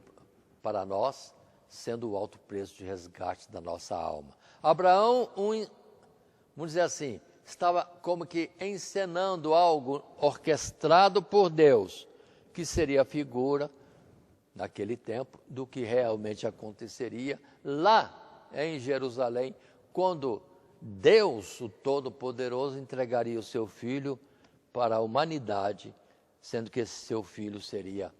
para nós, sendo o alto preço de resgate da nossa alma. Abraão, vamos dizer assim, estava como que encenando algo orquestrado por Deus, que seria a figura, naquele tempo, do que realmente aconteceria lá em Jerusalém, quando Deus, o Todo-Poderoso, entregaria o seu Filho para a humanidade, sendo que esse seu Filho seria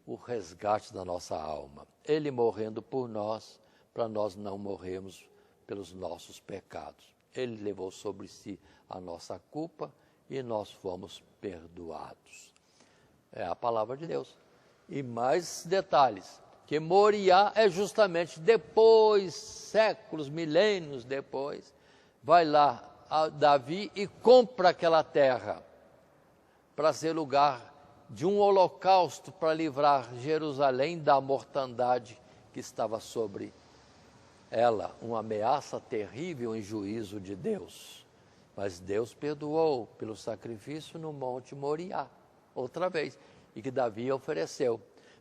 o resgate da nossa alma. Ele morrendo por nós, para nós não morrermos pelos nossos pecados. Ele levou sobre si a nossa culpa e nós fomos perdoados. É a palavra de Deus. E mais detalhes, que Moriá é justamente depois, séculos, milênios depois, vai lá a Davi e compra aquela terra para ser lugar de um holocausto para livrar Jerusalém da mortandade que estava sobre ela, uma ameaça terrível em juízo de Deus. Mas Deus perdoou pelo sacrifício no Monte Moriá, outra vez, e que Davi ofereceu.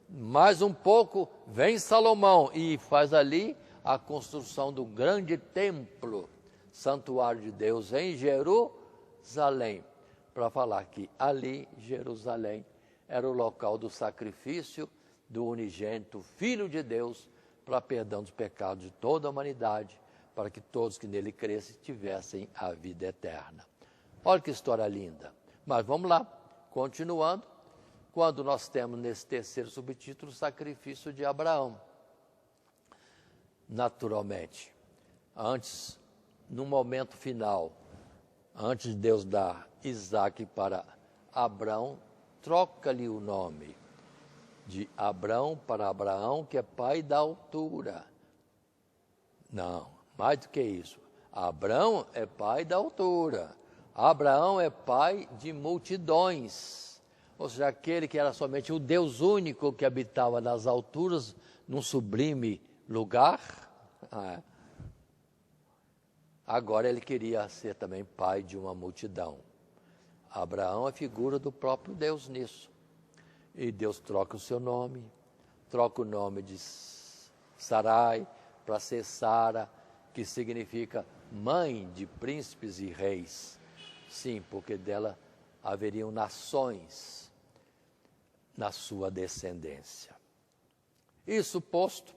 Mais um pouco, vem Salomão e faz ali a construção do grande templo, santuário de Deus em Jerusalém, para falar que ali, Jerusalém, era o local do sacrifício do unigênito Filho de Deus, para perdão dos pecados de toda a humanidade, para que todos que nele crescem tivessem a vida eterna. Olha que história linda. Mas vamos lá, continuando, quando nós temos nesse terceiro subtítulo o sacrifício de Abraão. Naturalmente, antes, no momento final, antes de Deus dar Isaac para Abraão, troca-lhe o nome de Abrão para Abraão, que é pai da altura. Não, mais do que isso. Abrão é pai da altura. Abraão é pai de multidões. Ou seja, aquele que era somente o Deus único que habitava nas alturas, num sublime lugar. Agora ele queria ser também pai de uma multidão. Abraão é figura do próprio Deus nisso. E Deus troca o seu nome, troca o nome de Sarai para ser Sara, que significa mãe de príncipes e reis. Sim, porque dela haveriam nações na sua descendência. Isso posto,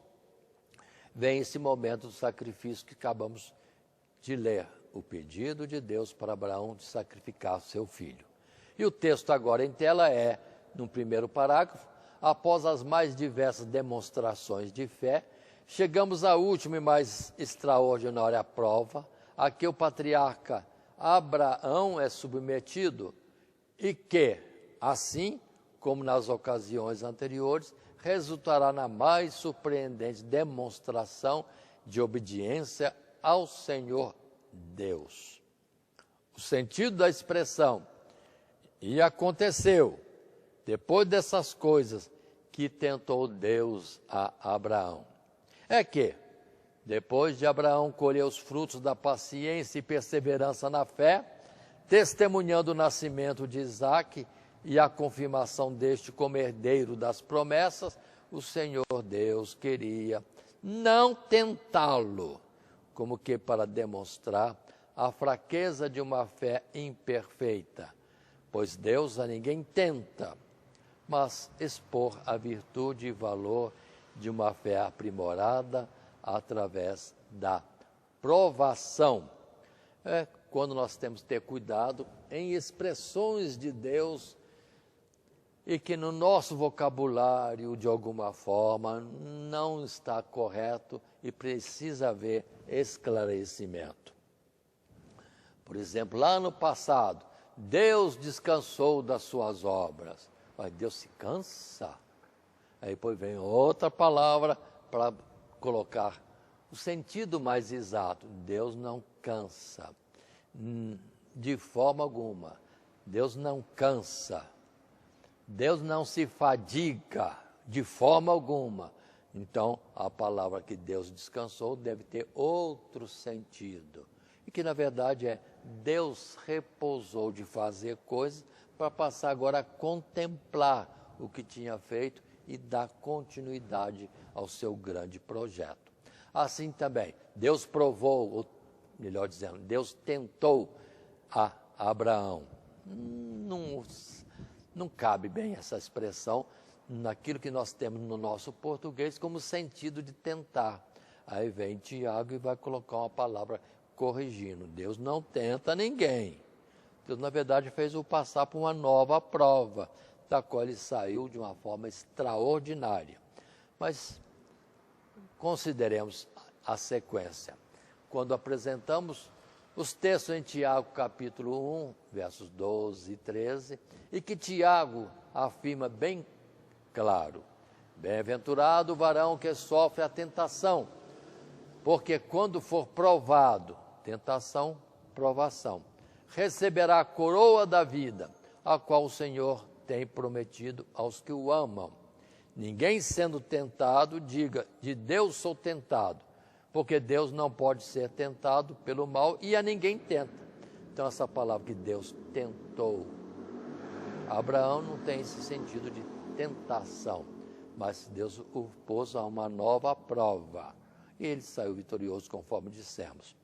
vem esse momento do sacrifício que acabamos de ler, o pedido de Deus para Abraão de sacrificar seu filho. E o texto agora em tela é, no primeiro parágrafo, após as mais diversas demonstrações de fé, chegamos à última e mais extraordinária prova, a que o patriarca Abraão é submetido e que, assim como nas ocasiões anteriores, resultará na mais surpreendente demonstração de obediência ao Senhor Deus. O sentido da expressão "e aconteceu", depois dessas coisas que tentou Deus a Abraão, é que, depois de Abraão colher os frutos da paciência e perseverança na fé, testemunhando o nascimento de Isaque e a confirmação deste como herdeiro das promessas, o Senhor Deus queria não tentá-lo, como que para demonstrar a fraqueza de uma fé imperfeita, pois Deus a ninguém tenta, mas expor a virtude e valor de uma fé aprimorada através da provação. É quando nós temos que ter cuidado em expressões de Deus e que no nosso vocabulário, de alguma forma, não está correto e precisa haver esclarecimento. Por exemplo, lá no passado, Deus descansou das suas obras. Mas Deus se cansa? Aí depois vem outra palavra para colocar o sentido mais exato. Deus não cansa, de forma alguma. Deus não cansa. Deus não se fadiga, de forma alguma. Então, a palavra que Deus descansou deve ter outro sentido. E que, na verdade, é Deus repousou de fazer coisas para passar agora a contemplar o que tinha feito e dar continuidade ao seu grande projeto. Assim também, Deus provou, ou melhor dizendo, Deus tentou a Abraão. Não cabe bem essa expressão naquilo que nós temos no nosso português como sentido de tentar. Aí vem Tiago e vai colocar uma palavra corrigindo. Deus não tenta ninguém. Deus, na verdade, fez-o passar por uma nova prova, da qual ele saiu de uma forma extraordinária. Mas consideremos a sequência. Quando apresentamos os textos em Tiago, capítulo 1, versos 12 e 13, e que Tiago afirma bem claro: bem-aventurado o varão que sofre a tentação, porque quando for provado, tentação, provação, receberá a coroa da vida, a qual o Senhor tem prometido aos que o amam. Ninguém sendo tentado, diga, de Deus sou tentado, porque Deus não pode ser tentado pelo mal e a ninguém tenta. Então, essa palavra que Deus tentou, Abraão não tem esse sentido de tentação, mas Deus o pôs a uma nova prova, e ele saiu vitorioso, conforme dissemos.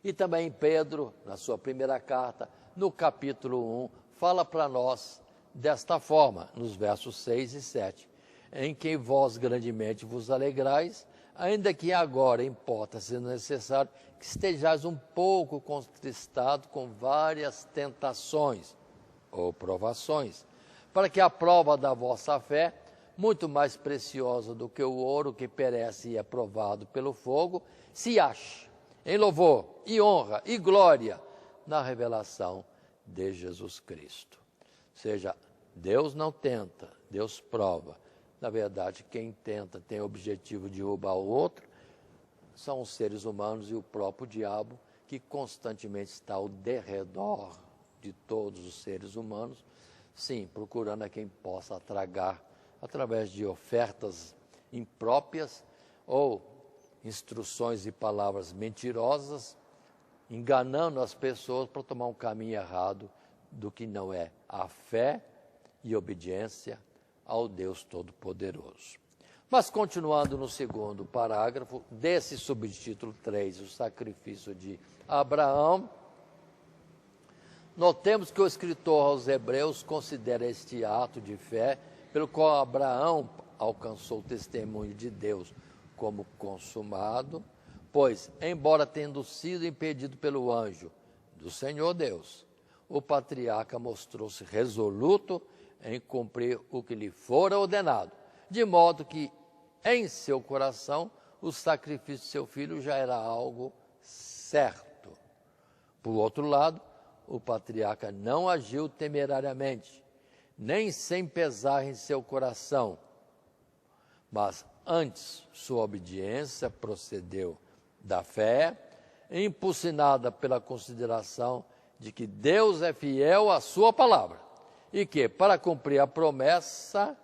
E também Pedro, na sua primeira carta, no capítulo 1, fala para nós desta forma, nos versos 6 e 7, em quem vós grandemente vos alegrais, ainda que agora importa, sendo necessário, que estejais um pouco contristado com várias tentações ou provações, para que a prova da vossa fé, muito mais preciosa do que o ouro que perece e é provado pelo fogo, se ache em louvor e honra e glória na revelação de Jesus Cristo. Ou seja, Deus não tenta, Deus prova. Na verdade, quem tenta tem o objetivo de derrubar o outro, são os seres humanos e o próprio diabo, que constantemente está ao derredor de todos os seres humanos, sim, procurando a quem possa tragar através de ofertas impróprias ou instruções e palavras mentirosas, enganando as pessoas para tomar um caminho errado do que não é a fé e obediência ao Deus Todo-Poderoso. Mas continuando no segundo parágrafo desse subtítulo 3, o sacrifício de Abraão, notemos que o escritor aos Hebreus considera este ato de fé pelo qual Abraão alcançou o testemunho de Deus como consumado, pois, embora tendo sido impedido pelo anjo do Senhor Deus, o patriarca mostrou-se resoluto em cumprir o que lhe fora ordenado, de modo que em seu coração o sacrifício de seu filho já era algo certo. Por outro lado, o patriarca não agiu temerariamente, nem sem pesar em seu coração, mas antes sua obediência procedeu da fé, impulsionada pela consideração de que Deus é fiel à sua palavra e que, para cumprir a promessa,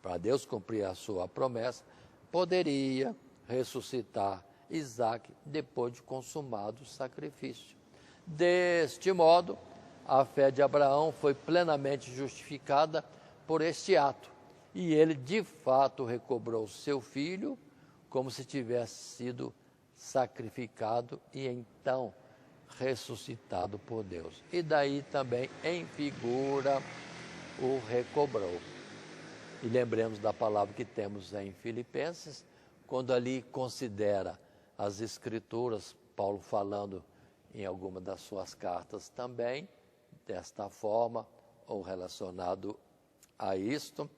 para Deus cumprir a sua promessa, poderia ressuscitar Isaque depois de consumado o sacrifício. Deste modo, a fé de Abraão foi plenamente justificada por este ato, e ele de fato recobrou seu filho como se tivesse sido sacrificado e então ressuscitado por Deus. E daí também, em figura, o recobrou. E lembremos da palavra que temos em Filipenses, quando ali considera as Escrituras, Paulo falando em alguma das suas cartas também, desta forma, ou relacionado a isto,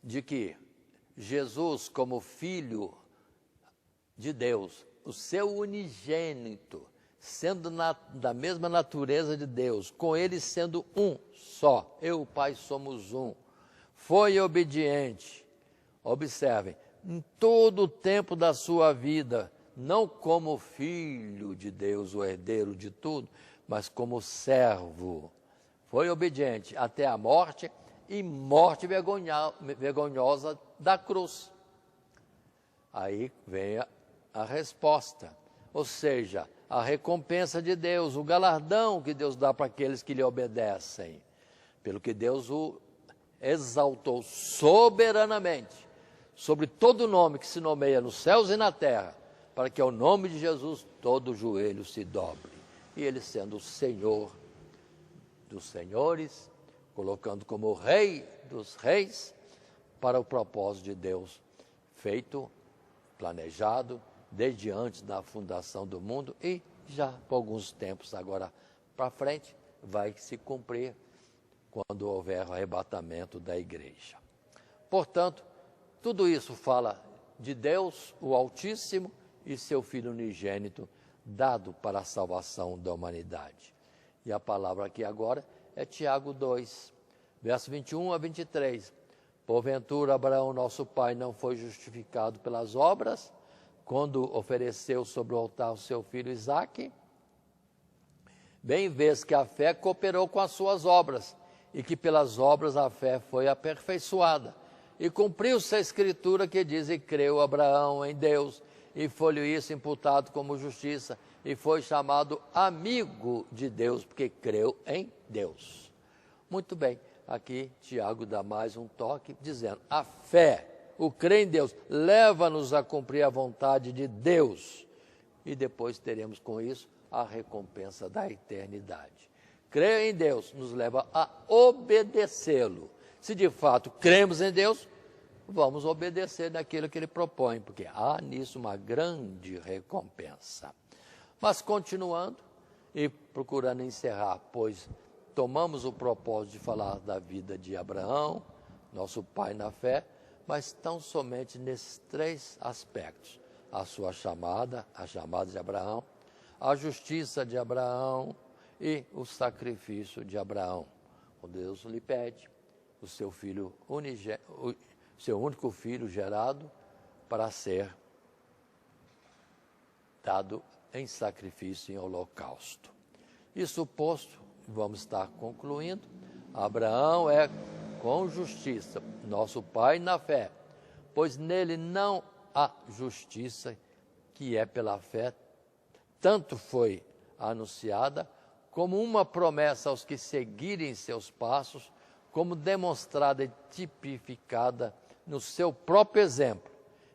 de que Jesus, como Filho de Deus, o seu unigênito, sendo da mesma natureza de Deus, com ele sendo um só, eu e o Pai somos um, foi obediente, observem, em todo o tempo da sua vida, não como filho de Deus, o herdeiro de tudo, mas como servo. Foi obediente até a morte, e morte vergonhosa da cruz. Aí vem a resposta, ou seja, a recompensa de Deus, o galardão que Deus dá para aqueles que lhe obedecem, pelo que Deus o exaltou soberanamente, sobre todo nome que se nomeia nos céus e na terra, para que ao nome de Jesus todo joelho se dobre. E ele sendo o Senhor dos senhores, colocando como Rei dos reis, para o propósito de Deus, feito, planejado, desde antes da fundação do mundo, e já por alguns tempos agora para frente, vai se cumprir quando houver o arrebatamento da igreja. Portanto, tudo isso fala de Deus, o Altíssimo, e seu Filho unigênito, dado para a salvação da humanidade. E a palavra aqui agora é Tiago 2, verso 21 a 23. Porventura Abraão, nosso pai, não foi justificado pelas obras, quando ofereceu sobre o altar o seu filho Isaque? Bem vês que a fé cooperou com as suas obras, e que pelas obras a fé foi aperfeiçoada. E cumpriu-se a escritura que diz, e creu Abraão em Deus, e foi-lhe isso imputado como justiça, e foi chamado amigo de Deus, porque creu em Deus. Muito bem, aqui Tiago dá mais um toque, dizendo, a fé, o crer em Deus, leva-nos a cumprir a vontade de Deus, e depois teremos com isso a recompensa da eternidade. Crer em Deus nos leva a obedecê-lo. Se de fato cremos em Deus, vamos obedecer naquilo que Ele propõe, porque há nisso uma grande recompensa. Mas continuando e procurando encerrar, pois tomamos o propósito de falar da vida de Abraão, nosso pai na fé, mas tão somente nesses três aspectos: a sua chamada, a chamada de Abraão, a justiça de Abraão e o sacrifício de Abraão. O Deus lhe pede o seu filho seu único filho gerado para ser dado em sacrifício em holocausto. Isso posto, vamos estar concluindo, Abraão é com justiça, nosso pai na fé, pois nele não há justiça que é pela fé, tanto foi anunciada como uma promessa aos que seguirem seus passos, como demonstrada e tipificada no seu próprio exemplo,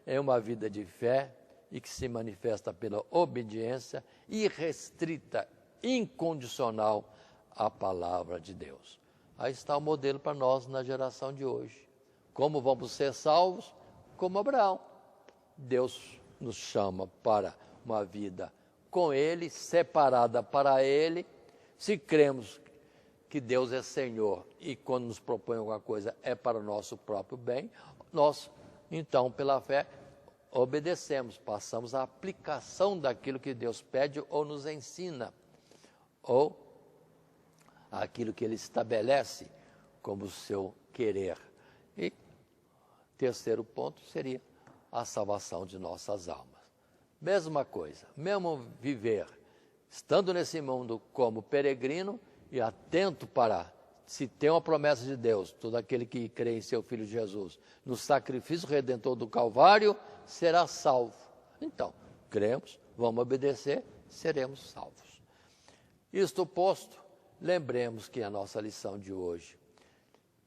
é uma vida de fé e que se manifesta pela obediência irrestrita, incondicional à palavra de Deus. Aí está o modelo para nós na geração de hoje. Como vamos ser salvos? Como Abraão. Deus nos chama para uma vida com Ele, separada para Ele. Se cremos que Deus é Senhor e quando nos propõe alguma coisa é para o nosso próprio bem, nós, então, pela fé, obedecemos, passamos a aplicação daquilo que Deus pede ou nos ensina, ou aquilo que Ele estabelece como seu querer. E terceiro ponto seria a salvação de nossas almas. Mesma coisa, mesmo viver, estando nesse mundo como peregrino e atento para, se tem uma promessa de Deus, todo aquele que crê em seu Filho Jesus, no sacrifício redentor do Calvário, será salvo. Então, cremos, vamos obedecer, seremos salvos. Isto posto, lembremos que a nossa lição de hoje,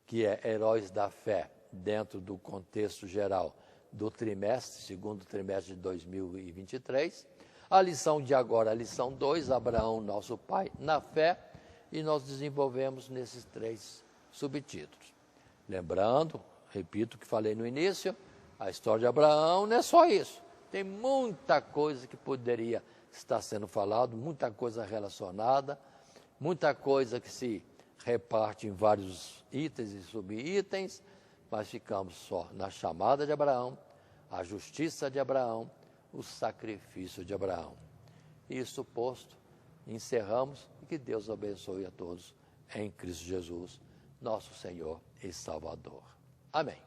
que é Heróis da Fé, dentro do contexto geral do trimestre, segundo trimestre de 2023, a lição de agora, a lição 2, Abraão, nosso pai, na fé, e nós desenvolvemos nesses três subtítulos. Lembrando, repito o que falei no início, a história de Abraão não é só isso. Tem muita coisa que poderia estar sendo falado, muita coisa relacionada, muita coisa que se reparte em vários itens e subitens, mas ficamos só na chamada de Abraão, a justiça de Abraão, o sacrifício de Abraão. Isso posto, encerramos e que Deus abençoe a todos em Cristo Jesus, nosso Senhor e Salvador. Amém.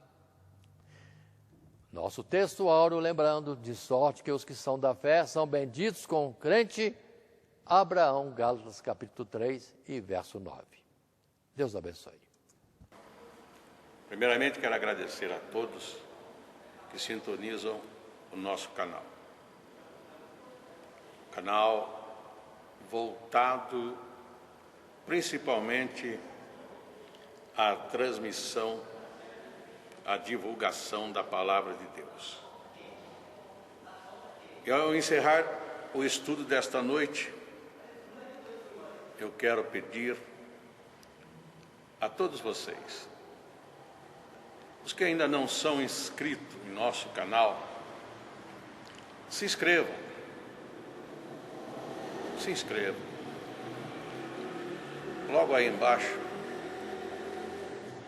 Nosso texto áureo, lembrando, de sorte que os que são da fé são benditos com o crente Abraão, Gálatas capítulo 3 e verso 9. Deus abençoe. Primeiramente, quero agradecer a todos que sintonizam o nosso canal. Canal voltado principalmente à transmissão, à divulgação da Palavra de Deus. E ao encerrar o estudo desta noite, eu quero pedir a todos vocês, os que ainda não são inscritos em nosso canal, se inscrevam. Se inscrevam. Logo aí embaixo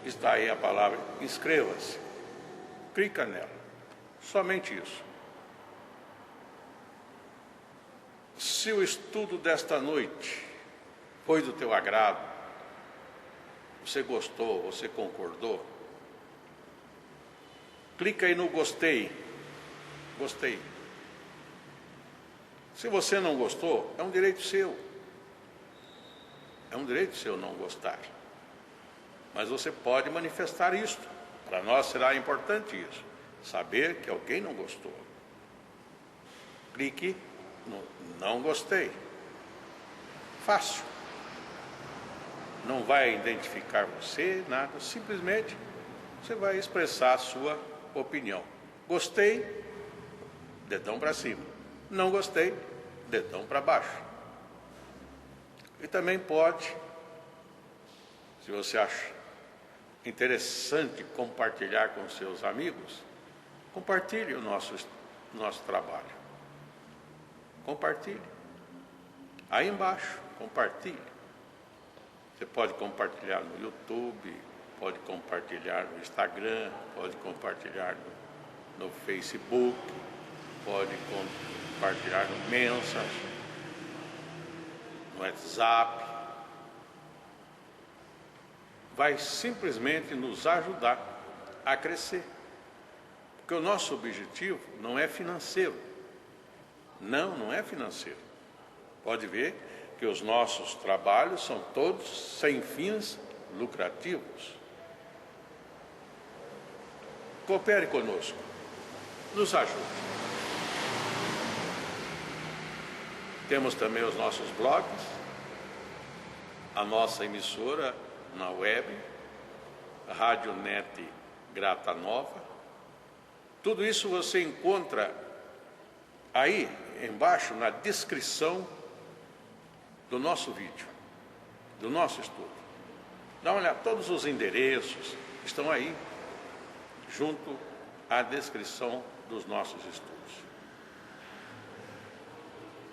está aí a palavra inscreva-se. Clica nela. Somente isso. Se o estudo desta noite foi do teu agrado, você gostou, você concordou, clica aí no gostei. Gostei. Se você não gostou, é um direito seu. É um direito seu não gostar. Mas você pode manifestar isto. Para nós será importante isso. Saber que alguém não gostou. Clique no não gostei. Fácil. Não vai identificar você, nada. Simplesmente você vai expressar a sua opinião. Gostei, dedão para cima. Não gostei, dedão para baixo. E também pode, se você acha interessante compartilhar com seus amigos, compartilhe o nosso trabalho. Compartilhe. Aí embaixo, compartilhe. Você pode compartilhar no YouTube, pode compartilhar no Instagram, pode compartilhar no Facebook, pode compartilhar no Messenger, no WhatsApp. Vai simplesmente nos ajudar a crescer. Porque o nosso objetivo não é financeiro. Não é financeiro. Pode ver que os nossos trabalhos são todos sem fins lucrativos. Coopere conosco. Nos ajude. Temos também os nossos blogs, a nossa emissora na web, a Rádio Net Grata Nova. Tudo isso você encontra aí embaixo na descrição do nosso vídeo, do nosso estudo. Dá uma olhada, todos os endereços estão aí, junto à descrição dos nossos estudos.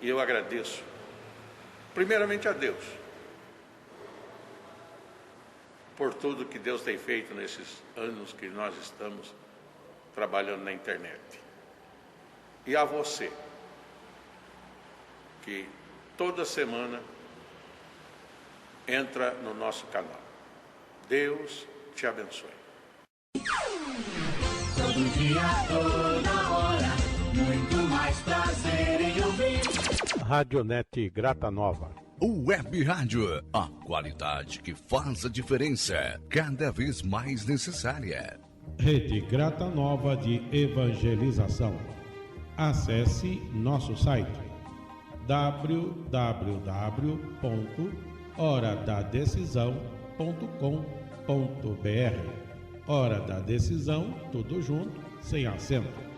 E eu agradeço, primeiramente a Deus, por tudo que Deus tem feito nesses anos que nós estamos trabalhando na internet. E a você, que toda semana entra no nosso canal. Deus te abençoe. Todo dia, toda hora, muito mais prazer em ouvir. Radionet Grata Nova. Web Rádio, a qualidade que faz a diferença, cada vez mais necessária. Rede Grata Nova de Evangelização. Acesse nosso site www.horadadecisão.com.br. Hora da Decisão, tudo junto, sem acento.